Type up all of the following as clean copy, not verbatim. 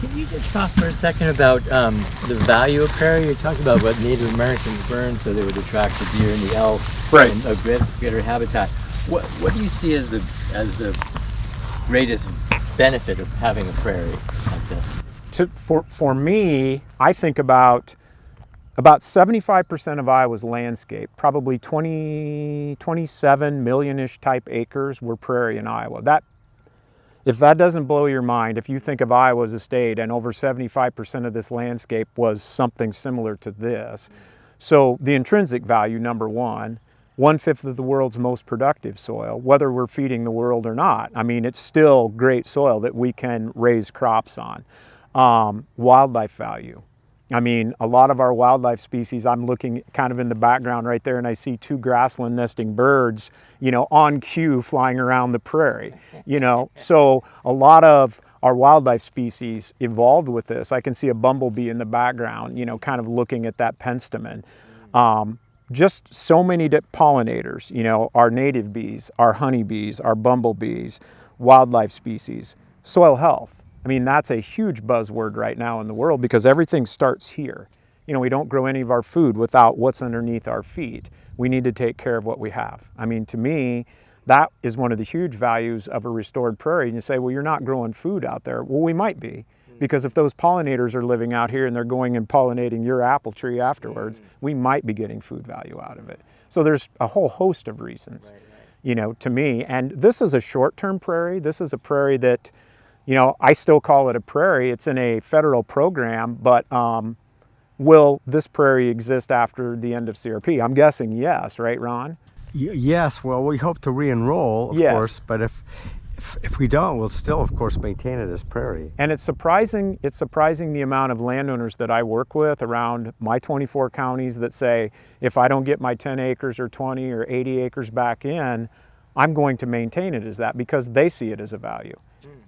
Can you just talk for a second about the value of prairie? You're talking about what Native Americans burned so they would attract the deer and the elk, Right. and a greater habitat. What do you see as the greatest benefit of having a prairie like this? For me, I think about 75% of Iowa's landscape, probably 27 million-ish type acres were prairie in Iowa. If that doesn't blow your mind, if you think of Iowa as a state and over 75% of this landscape was something similar to this. So the intrinsic value, number one, 1/5 of the world's most productive soil, whether we're feeding the world or not. I mean, it's still great soil that we can raise crops on. Wildlife value. I mean, a lot of our wildlife species, I'm looking kind of in the background right there and I see 2 grassland nesting birds, on cue flying around the prairie, So a lot of our wildlife species evolved with this. I can see a bumblebee in the background, kind of looking at that penstemon. Just so many pollinators, our native bees, our honeybees, our bumblebees, wildlife species, soil health. I mean, that's a huge buzzword right now in the world because everything starts here. We don't grow any of our food without what's underneath our feet. We need to take care of what we have. I mean, to me, that is one of the huge values of a restored prairie. And you say, well, you're not growing food out there. Well, we might be, because if those pollinators are living out here and they're going and pollinating your apple tree afterwards, we might be getting food value out of it. So there's a whole host of reasons, to me. And this is a short-term prairie. This is a prairie that, I still call it a prairie. It's in a federal program, but will this prairie exist after the end of CRP? I'm guessing yes, right, Ron? Yes, well, we hope to re-enroll, of course, but if we don't, we'll still, of course, maintain it as prairie. And it's surprising the amount of landowners that I work with around my 24 counties that say, if I don't get my 10 acres or 20 or 80 acres back in, I'm going to maintain it as that because they see it as a value.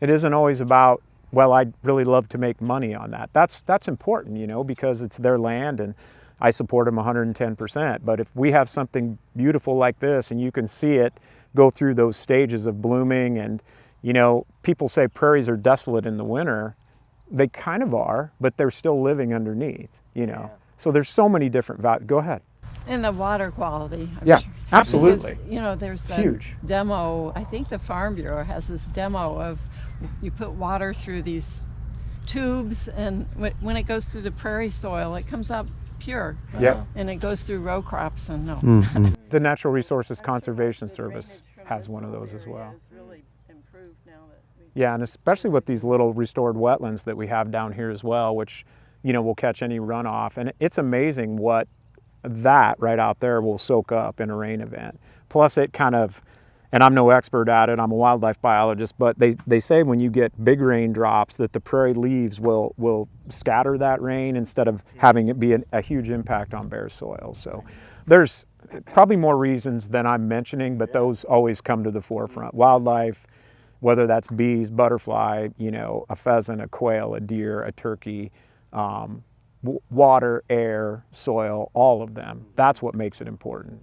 It isn't always about, well, I'd really love to make money on that. That's important, because it's their land and I support them 110%. But if we have something beautiful like this and you can see it go through those stages of blooming and, people say prairies are desolate in the winter. They kind of are, but they're still living underneath, So there's so many different values. Go ahead. And the water quality. Absolutely. Because, there's that huge demo. I think the Farm Bureau has this demo of you put water through these tubes, and when it goes through the prairie soil, it comes up pure. Yep. And it goes through row crops and no. The Natural Resources Conservation Service has one of those as well. Yeah, and especially with these little restored wetlands that we have down here as well, which, will catch any runoff. And it's amazing what that right out there will soak up in a rain event. Plus it kind of, and I'm no expert at it, I'm a wildlife biologist, but they say when you get big raindrops that the prairie leaves will scatter that rain instead of having it be a huge impact on bare soil. So there's probably more reasons than I'm mentioning, but those always come to the forefront. Wildlife, whether that's bees, butterfly, a pheasant, a quail, a deer, a turkey, water, air, soil, all of them. That's what makes it important.